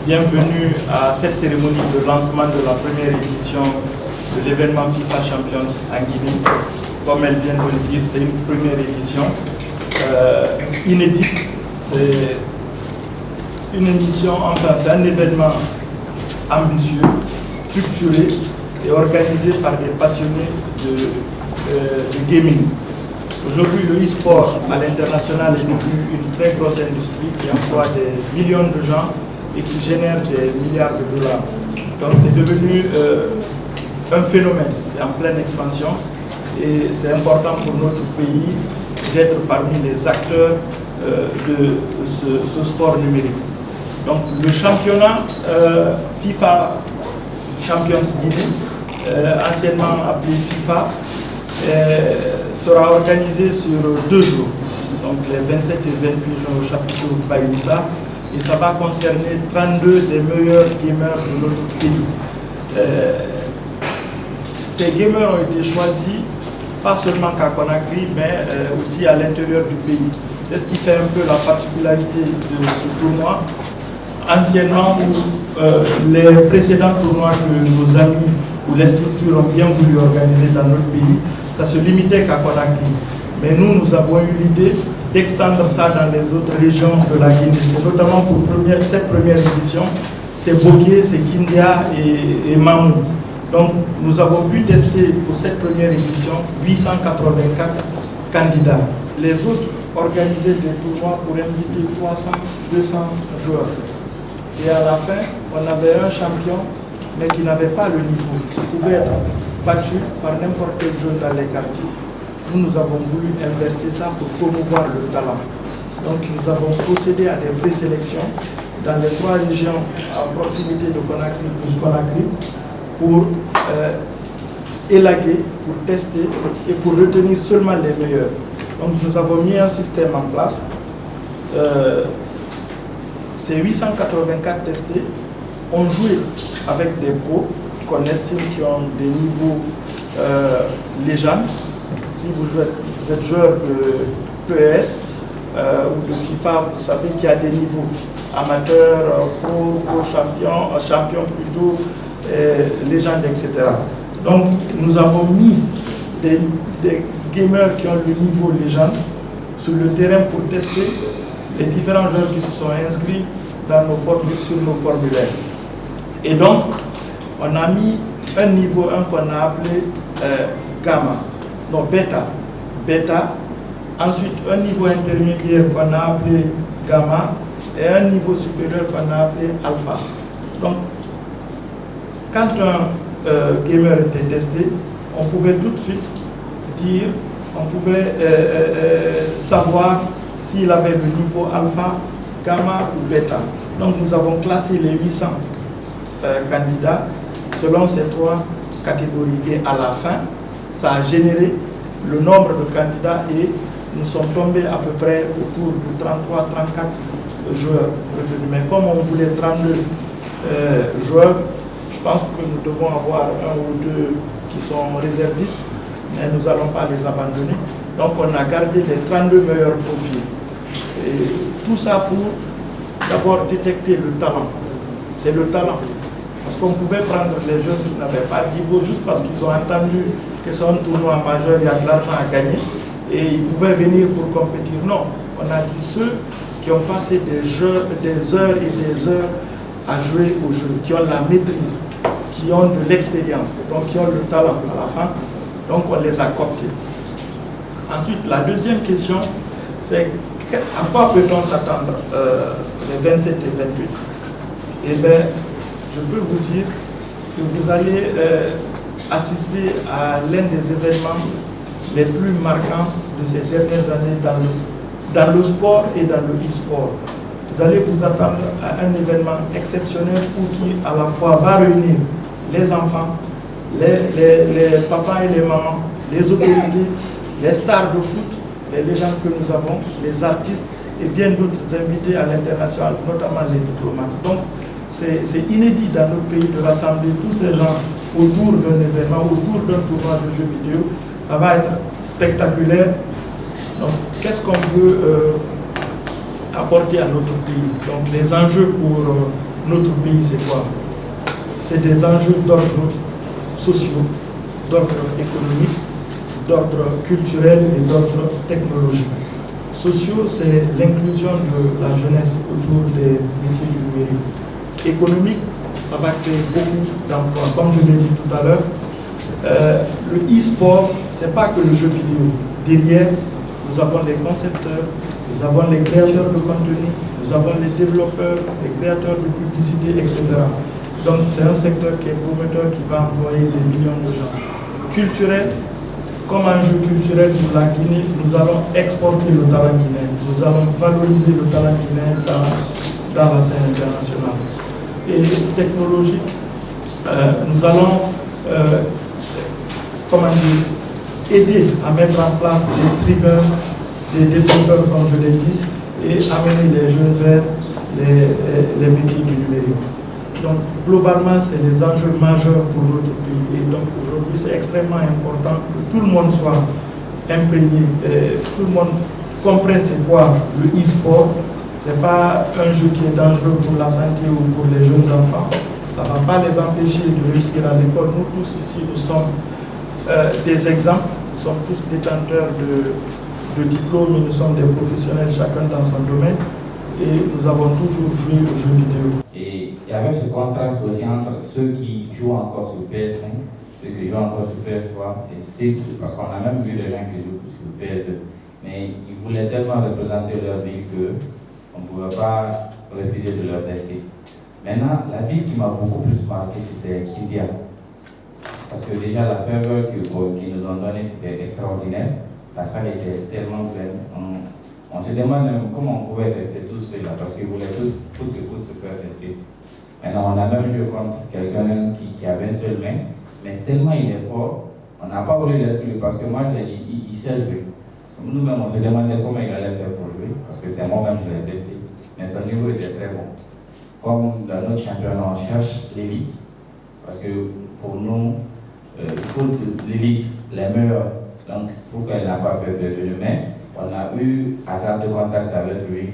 bienvenue à cette cérémonie de lancement de la première édition de l'événement FIFA Champions en Guinée. Comme elle vient de le dire, c'est une première édition inédite. C'est une émission, enfin c'est un événement ambitieux, structuré et organisé par des passionnés de gaming. Aujourd'hui, le e-sport à l'international est devenu une très grosse industrie qui emploie des millions de gens et qui génère des milliards de dollars. Donc c'est devenu un phénomène, c'est en pleine expansion et c'est important pour notre pays d'être parmi les acteurs de ce sport numérique. Donc le championnat FIFA Champions Guinée, anciennement appelé FIFA, sera organisé sur 2 jours, donc les 27 et 28 juin au chapiteau Bayissa, et ça va concerner 32 des meilleurs gamers de notre pays. Ces gamers ont été choisis pas seulement qu'à Conakry, mais aussi à l'intérieur du pays. C'est ce qui fait un peu la particularité de ce tournoi. Anciennement, les précédents tournois que nos amis ou les structures ont bien voulu organiser dans notre pays, ça se limitait qu'à Conakry. Mais nous avons eu l'idée d'extendre ça dans les autres régions de la Guinée. C'est notamment pour cette première édition, c'est Boké, c'est Kindia et Mamou. Donc nous avons pu tester pour cette première édition 884 candidats. Les autres organisaient des tournois pour inviter 300, 200 joueurs. Et à la fin, on avait un champion, mais qui n'avait pas le niveau, qui pouvait être battu par n'importe quel joueur dans les quartiers. Nous avons voulu inverser ça pour promouvoir le talent. Donc nous avons procédé à des présélections dans les 3 régions à proximité de Conakry plus Conakry pour élaguer, pour tester et pour retenir seulement les meilleurs. Donc nous avons mis un système en place. Ces 884 testés ont joué avec des pros qu'on estime qui ont des niveaux légendes. Si vous êtes joueur de PES ou de FIFA, vous savez qu'il y a des niveaux amateurs, pro champion plutôt, légende, etc. Donc nous avons mis des gamers qui ont le niveau légende sur le terrain pour tester les différents joueurs qui se sont inscrits sur nos formulaires. Et donc, on a mis un niveau 1 qu'on a appelé gamma, non bêta. Ensuite, un niveau intermédiaire qu'on a appelé gamma et un niveau supérieur qu'on a appelé alpha. Donc, quand un gamer était testé, on pouvait tout de suite dire, on pouvait savoir s'il avait le niveau alpha, gamma ou bêta. Donc nous avons classé les 800 candidats selon ces 3 catégories. Et à la fin, ça a généré le nombre de candidats et nous sommes tombés à peu près autour de 33-34 joueurs retenus. Mais comme on voulait 32 joueurs, je pense que nous devons avoir 1 ou 2 qui sont réservistes, mais nous n'allons pas les abandonner. Donc on a gardé les 32 meilleurs profils. Et tout ça pour d'abord détecter le talent. C'est le talent. Parce qu'on pouvait prendre les jeunes qui n'avaient pas de niveau juste parce qu'ils ont entendu que c'est un tournoi majeur, il y a de l'argent à gagner et ils pouvaient venir pour compétir. Non, on a dit ceux qui ont passé des heures et des heures à jouer au jeu, qui ont la maîtrise, qui ont de l'expérience, donc qui ont le talent à la fin. Donc on les a cooptés. Ensuite, la deuxième question, c'est à quoi peut-on s'attendre les 27 et 28? Eh bien, je peux vous dire que vous allez assister à l'un des événements les plus marquants de ces dernières années dans le sport et dans le e-sport. Vous allez vous attendre à un événement exceptionnel qui à la fois va réunir les enfants, les papas et les mamans, les autorités, les stars de foot, les légendes que nous avons, les artistes et bien d'autres invités à l'international, notamment les diplomates. Donc, c'est inédit dans notre pays de rassembler tous ces gens autour d'un événement, autour d'un tournoi de jeux vidéo. Ça va être spectaculaire. Donc, qu'est-ce qu'on veut apporter à notre pays? Donc, les enjeux notre pays, c'est quoi? C'est des enjeux d'ordre sociaux, d'ordre économique, d'ordre culturel et d'ordre technologique. Sociaux, c'est l'inclusion de la jeunesse autour des métiers du numérique. Économique, ça va créer beaucoup d'emplois. Comme je l'ai dit tout à l'heure, le e-sport, ce n'est pas que le jeu vidéo. Derrière, nous avons les concepteurs, nous avons les créateurs de contenu, nous avons les développeurs, les créateurs de publicité, etc. Donc c'est un secteur qui est prometteur, qui va employer des millions de gens. Culturel, comme enjeu culturel pour la Guinée, nous allons exporter le talent guinéen, nous allons valoriser le talent guinéen dans la scène internationale. Et technologique, nous allons aider à mettre en place des streamers, des développeurs, comme je l'ai dit, et amener les jeunes vers les métiers du numérique. Donc, globalement, c'est des enjeux majeurs pour notre pays. Et donc, aujourd'hui, c'est extrêmement important que tout le monde soit imprégné, tout le monde comprenne c'est quoi le e-sport. Ce n'est pas un jeu qui est dangereux pour la santé ou pour les jeunes enfants. Ça ne va pas les empêcher de réussir à l'école. Nous tous ici, nous sommes des exemples. Nous sommes tous détenteurs de diplômes et nous sommes des professionnels, chacun dans son domaine. Et nous avons toujours joué aux jeux vidéo. Et il y avait ce contraste aussi entre ceux qui jouent encore sur PS5, ceux qui jouent encore sur PS3, et ceux qui, parce qu'on a même vu des gens qui jouent sur PS2. Mais ils voulaient tellement représenter leur ville qu'on ne pouvait pas refuser de leur tester. Maintenant, la ville qui m'a beaucoup plus marqué, c'était Kimbia. Parce que déjà, la ferveur qu'ils nous ont donnée, c'était extraordinaire. La salle était tellement pleine. On se demande même comment on pouvait tester tous ceux-là, parce qu'ils voulaient tous, coûte que coûte, se faire tester. Maintenant, on a même joué contre quelqu'un qui avait une seule main, mais tellement il est fort, on n'a pas voulu l'exclure, parce que moi, je l'ai dit, il sait jouer. Parce que nous-mêmes, on se demandait comment il allait faire pour jouer, parce que c'est moi-même qui l'ai testé. Mais son niveau était très bon. Comme dans notre championnat, on cherche l'élite, parce que pour nous, il faut l'élite, les meilleurs. Donc, pour qu'elle n'a pas peur de nous, mais on a eu à garder contact avec lui.